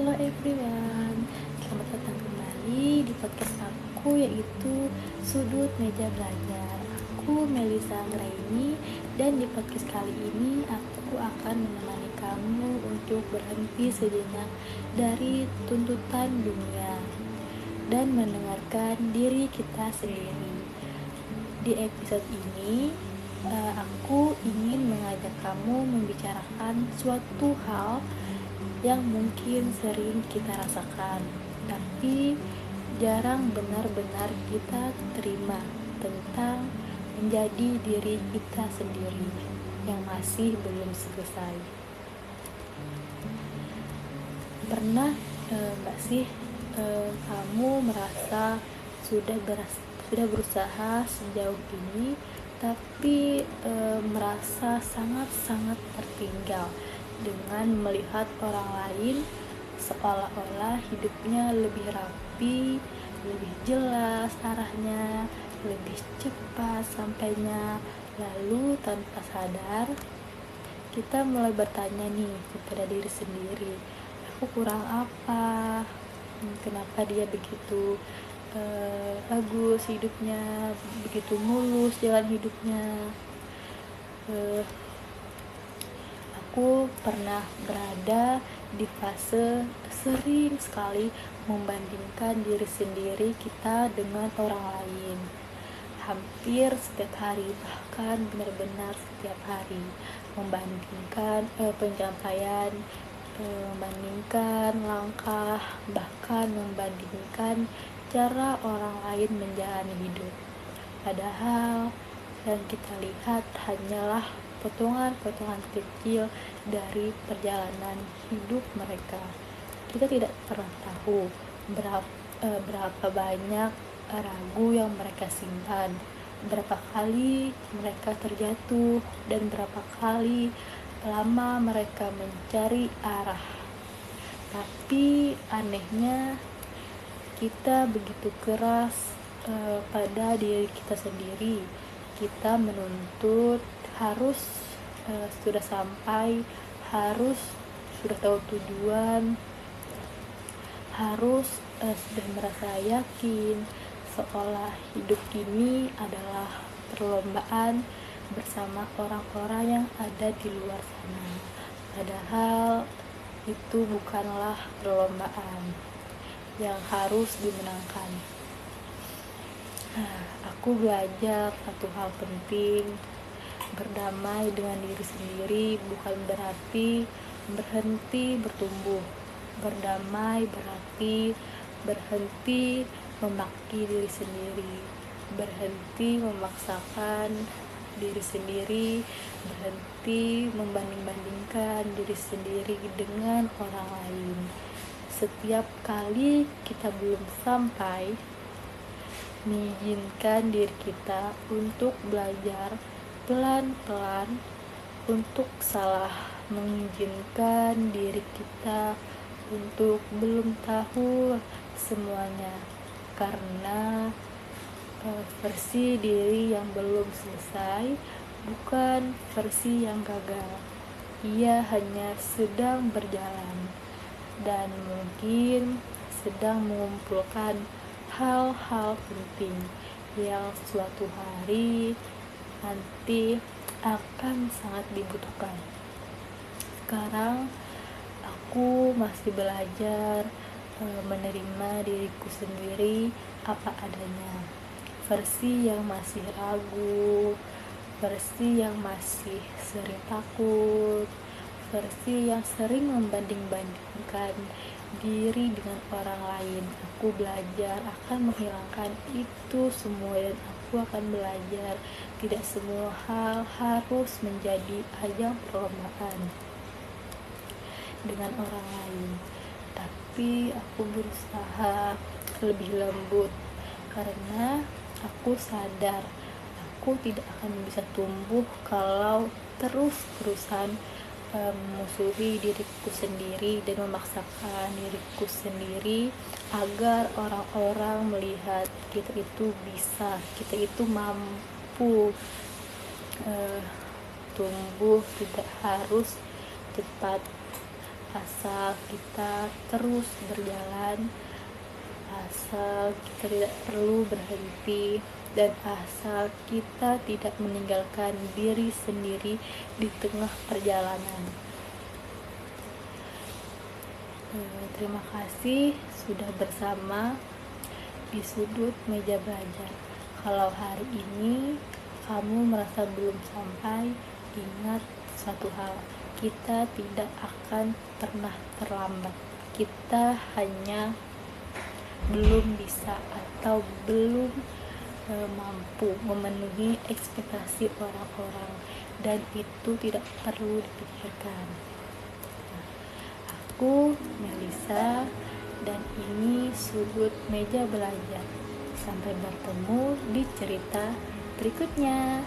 Hello everyone, selamat datang kembali di podcast aku yaitu Sudut Meja Belajar. Aku Melisa Anggraini dan di podcast kali ini aku akan menemani kamu untuk berhenti sejenak dari tuntutan dunia dan mendengarkan diri kita sendiri. Di episode ini aku ingin mengajak kamu membicarakan suatu hal yang mungkin sering kita rasakan, tapi jarang benar-benar kita terima tentang menjadi diri kita sendiri yang masih belum selesai. Pernah nggak sih kamu merasa sudah berusaha sejauh ini, tapi merasa sangat-sangat tertinggal dengan melihat orang lain seolah-olah hidupnya lebih rapi, lebih jelas arahnya, lebih cepat sampainya. Lalu tanpa sadar kita mulai bertanya nih kepada diri sendiri, aku kurang apa? Kenapa dia begitu bagus hidupnya, begitu mulus jalan hidupnya? Aku pernah berada di fase sering sekali membandingkan diri sendiri kita dengan orang lain. Hampir setiap hari, bahkan benar-benar setiap hari, membandingkan pencapaian, membandingkan langkah, bahkan membandingkan cara orang lain menjalani hidup. Padahal yang kita lihat hanyalah potongan-potongan kecil dari perjalanan hidup mereka. Kita tidak pernah tahu berapa banyak ragu yang mereka simpan, berapa kali mereka terjatuh, dan berapa kali lama mereka mencari arah. Tapi anehnya kita begitu keras pada diri kita sendiri. Kita menuntut harus sudah sampai, harus sudah tahu tujuan, harus sudah merasa yakin, seolah hidup ini adalah perlombaan bersama orang-orang yang ada di luar sana. Padahal itu bukanlah perlombaan yang harus dimenangkan. Aku belajar satu hal penting. Berdamai dengan diri sendiri bukan berarti berhenti bertumbuh. Berdamai berarti berhenti memaki diri sendiri, berhenti memaksakan diri sendiri, berhenti membanding-bandingkan diri sendiri dengan orang lain. Setiap kali kita belum sampai, mengizinkan diri kita untuk belajar pelan-pelan, untuk salah, mengizinkan diri kita untuk belum tahu semuanya, karena versi diri yang belum selesai bukan versi yang gagal. Ia hanya sedang berjalan dan mungkin sedang mengumpulkan hal-hal penting yang suatu hari nanti akan sangat dibutuhkan. Sekarang aku masih belajar menerima diriku sendiri apa adanya, versi yang masih ragu, versi yang masih sering takut, versi yang sering membanding-bandingkan diri dengan orang lain. Aku belajar akan menghilangkan itu semua, dan aku akan belajar tidak semua hal harus menjadi ajang perlombaan dengan orang lain. Tapi aku berusaha lebih lembut karena aku sadar aku tidak akan bisa tumbuh kalau terus-terusan memusuhi diriku sendiri dan memaksakan diriku sendiri agar orang-orang melihat kita itu bisa, kita itu mampu tumbuh, tidak harus cepat asal kita terus berjalan, asal kita tidak perlu berhenti, dan asal kita tidak meninggalkan diri sendiri di tengah perjalanan. Terima kasih sudah bersama di sudut meja belajar. Kalau hari ini kamu merasa belum sampai, ingat suatu hal, kita tidak akan pernah terlambat. Kita hanya belum bisa atau belum mampu memenuhi ekspektasi orang-orang, dan itu tidak perlu dipikirkan. Aku Melisa, dan ini sudut meja belajar. Sampai bertemu di cerita berikutnya.